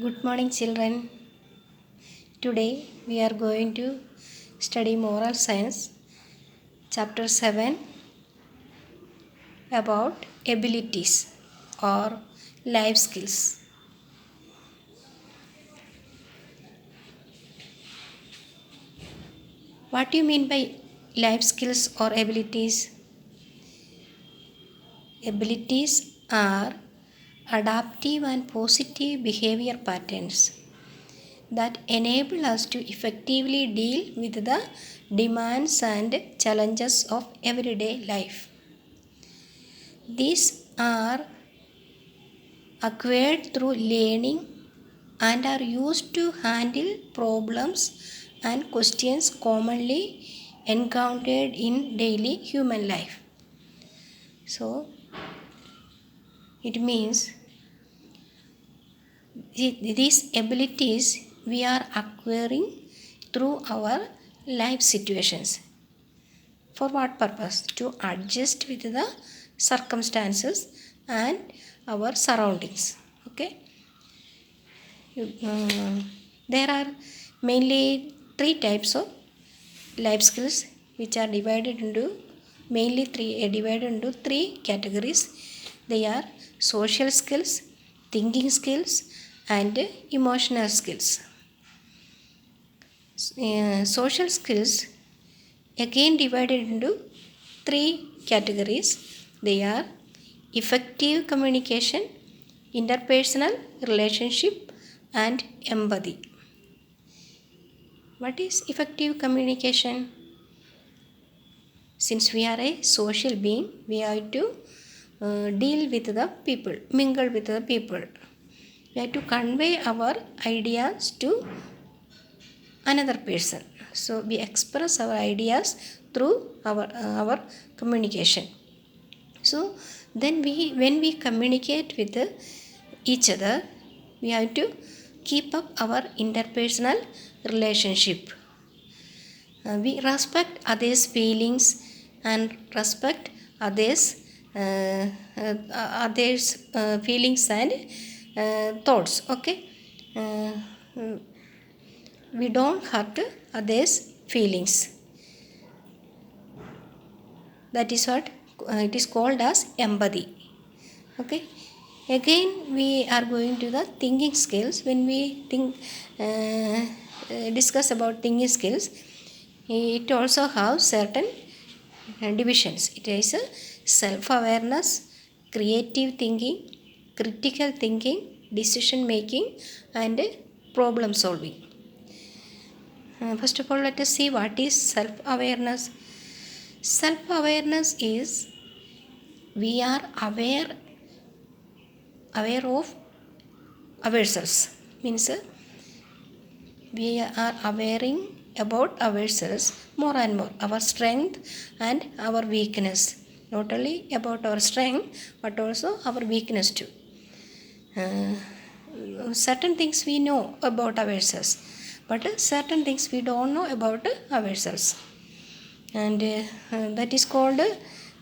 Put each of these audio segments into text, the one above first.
Good morning, children. Today we are going to study Moral Science, Chapter 7 about abilities or life skills. What do you mean by life skills or abilities? Abilities are adaptive and positive behavior patterns that enable us to effectively deal with the demands and challenges of everyday life. These are acquired through learning and are used to handle problems and questions commonly encountered in daily human life. So, it means these abilities we are acquiring through our life situations. For what purpose? To adjust with the circumstances and our surroundings. Okay. There are mainly three types of life skills which are divided into three categories. They are social skills, thinking skills, and emotional skills. Social skills again divided into three categories. They are effective communication, interpersonal relationship, and empathy. What is effective communication? Since we are a social being, we have to deal with the people, mingle with the people. We have to convey our ideas to another person. So we express our ideas through our communication. So then when we communicate with each other, we have to keep up our interpersonal relationship. We respect others' feelings and respect others' feelings and thoughts. Okay, we don't hurt others' feelings. That is what it is called as empathy. Okay. Again, we are going to the thinking skills. When we discuss about thinking skills, it also has certain divisions. It is self-awareness, creative thinking, critical thinking, decision making, and problem solving. First of all, let us see what is self-awareness. Self-awareness is we are aware of ourselves. Means we are aware about ourselves more and more, our strength and our weakness. Not only about our strength, but also our weakness too. Certain things we know about ourselves, but certain things we don't know about ourselves. And that is called,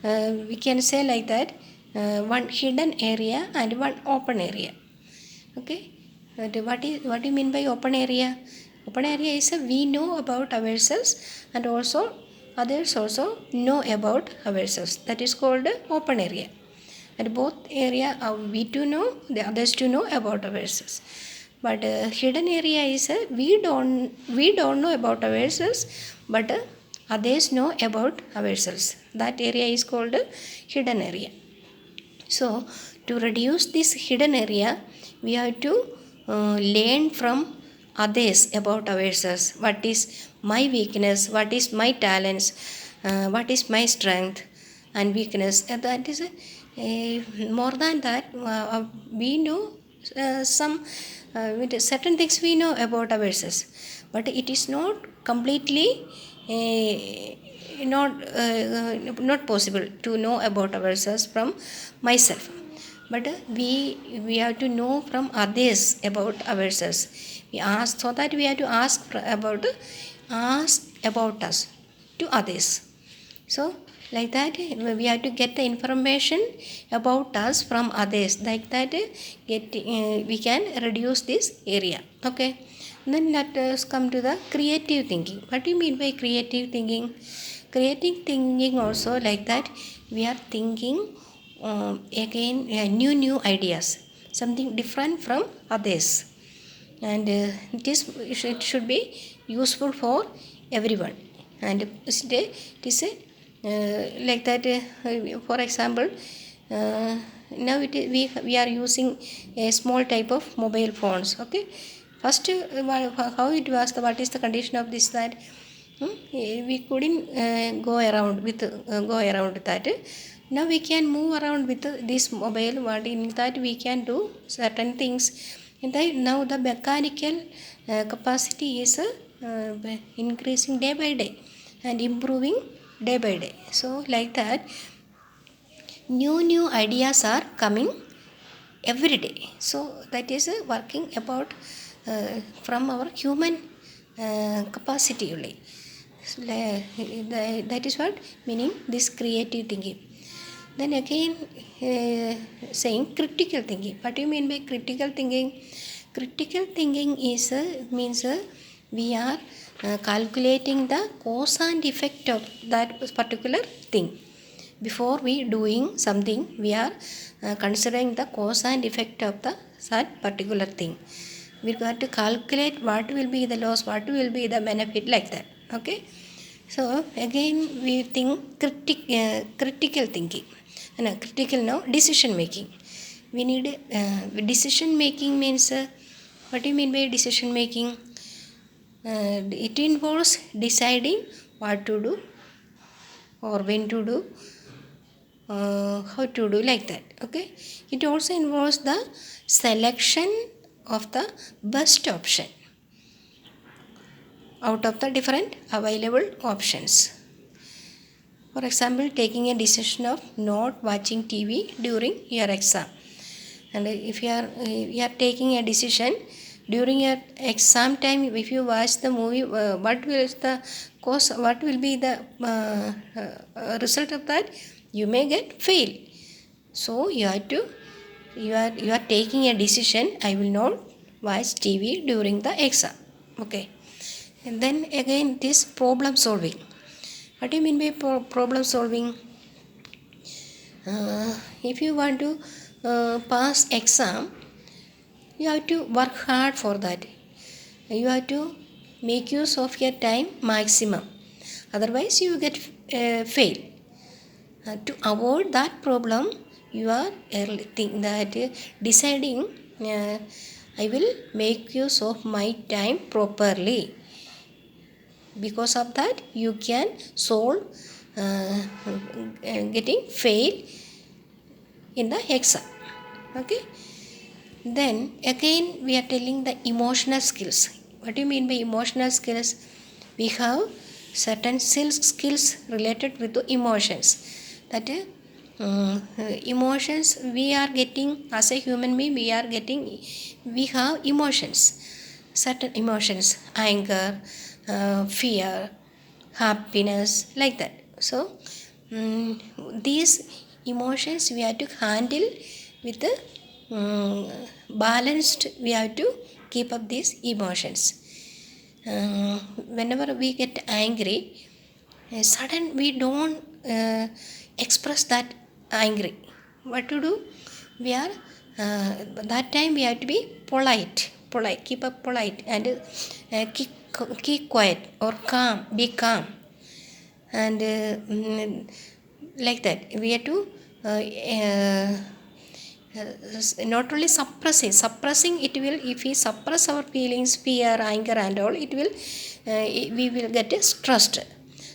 we can say like that, one hidden area and one open area. Okay. What do you mean by open area? Open area is we know about ourselves and also others also know about ourselves. That is called open area. And both area we to know, the others to know about ourselves. But hidden area is we don't know about ourselves, but others know about ourselves. That area is called hidden area. So to reduce this hidden area, we have to learn from others about ourselves. What is my weakness? What is my talents? What is my strength and weakness? And that is more than that. We know some certain things we know about ourselves, but it is not completely not possible to know about ourselves from myself. But we have to know from others about ourselves. We ask, so that we have to ask about us to others. So Like that we have to get the information about us from others. Like that we can reduce this area. Okay, then let us come to the creative thinking. What do you mean by creative thinking? Creative thinking also like that we are thinking again new ideas, something different from others, and it should be useful for everyone. And it is a like that for example, uh, now we are using a small type of mobile phones. Okay, first how it was, what is the condition of this, that we couldn't go around that. Now we can move around with this mobile. What in that we can do certain things. In that now the mechanical capacity is increasing day by day and improving day by day. So like that new ideas are coming every day. So that is working about from our human capacity only. So, that is what meaning this creative thinking. Then again saying critical thinking. What do you mean by critical thinking? Critical thinking is means we are calculating the cause and effect of that particular thing. Before we doing something, we are considering the cause and effect of that particular thing. We got to calculate what will be the loss, what will be the benefit, like that. Okay, so again we think critical thinking. No, critical now decision making. We need decision making means what do you mean by decision making? It involves deciding what to do or when to do, how to do, like that. Okay, it also involves the selection of the best option out of the different available options. For example, taking a decision of not watching TV during your exam. And if you are taking a decision during your exam time, if you watch the movie, what will the cause, what will be the result of that? You may get fail. So you have to, you are taking a decision, I will not watch TV during the exam. Okay, and then again this problem solving. What do you mean by problem solving? If you want to pass exam, you have to work hard for that. You have to make use of your time maximum, otherwise you get fail. To avoid that problem, you are deciding I will make use of my time properly. Because of that you can solve getting fail in the exam. Okay, then again we are telling the emotional skills. What do you mean by emotional skills? We have certain skills related with the emotions. That emotions we are getting as a human being, we have emotions, certain emotions, anger, fear, happiness, like that. So these emotions we have to handle with the balanced. We have to keep up these emotions. Whenever we get angry, sudden we don't express that angry. What to do? We are that time we have to be polite, keep up polite, and keep quiet or calm, be calm. And like that we have to not only suppressing it will, if we suppress our feelings, fear, anger and all, it will we will get stressed.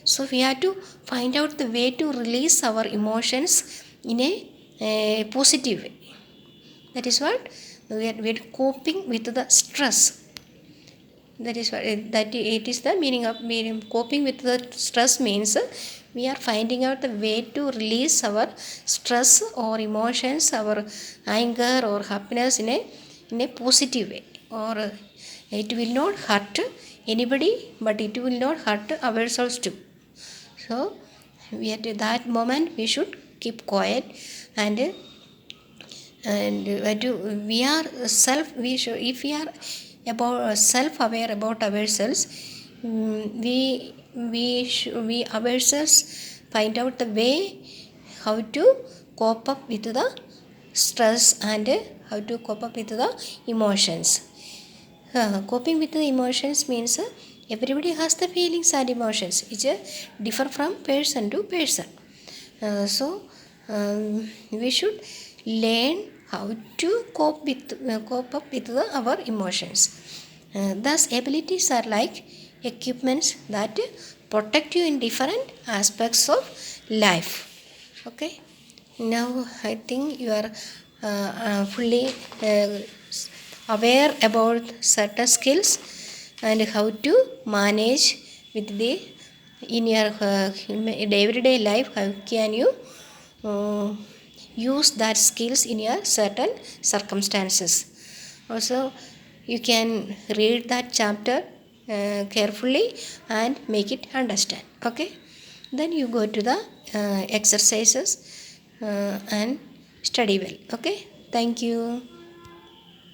So we have to find out the way to release our emotions in a positive way. That is what we are coping with the stress. That is what that it is the meaning of coping with the stress means we are finding out the way to release our stress or emotions, our anger or happiness in a positive way, or it will not hurt anybody, but it will not hurt ourselves too. So at that moment we should keep quiet, and we are we should, if we are about self aware about ourselves, we ourselves find out the way how to cope up with the stress and how to cope up with the emotions. Coping with the emotions means everybody has the feelings and emotions which differ from person to person. So we should learn how to cope up with our emotions. Thus abilities are like equipments that protect you in different aspects of life. Okay, now I think you are fully aware about certain skills and how to manage with the in your everyday life. How can you uh, use that skills in your certain circumstances? Also, you can read that chapter carefully and make it understand. Okay, then you go to the exercises and study well. Okay, thank you.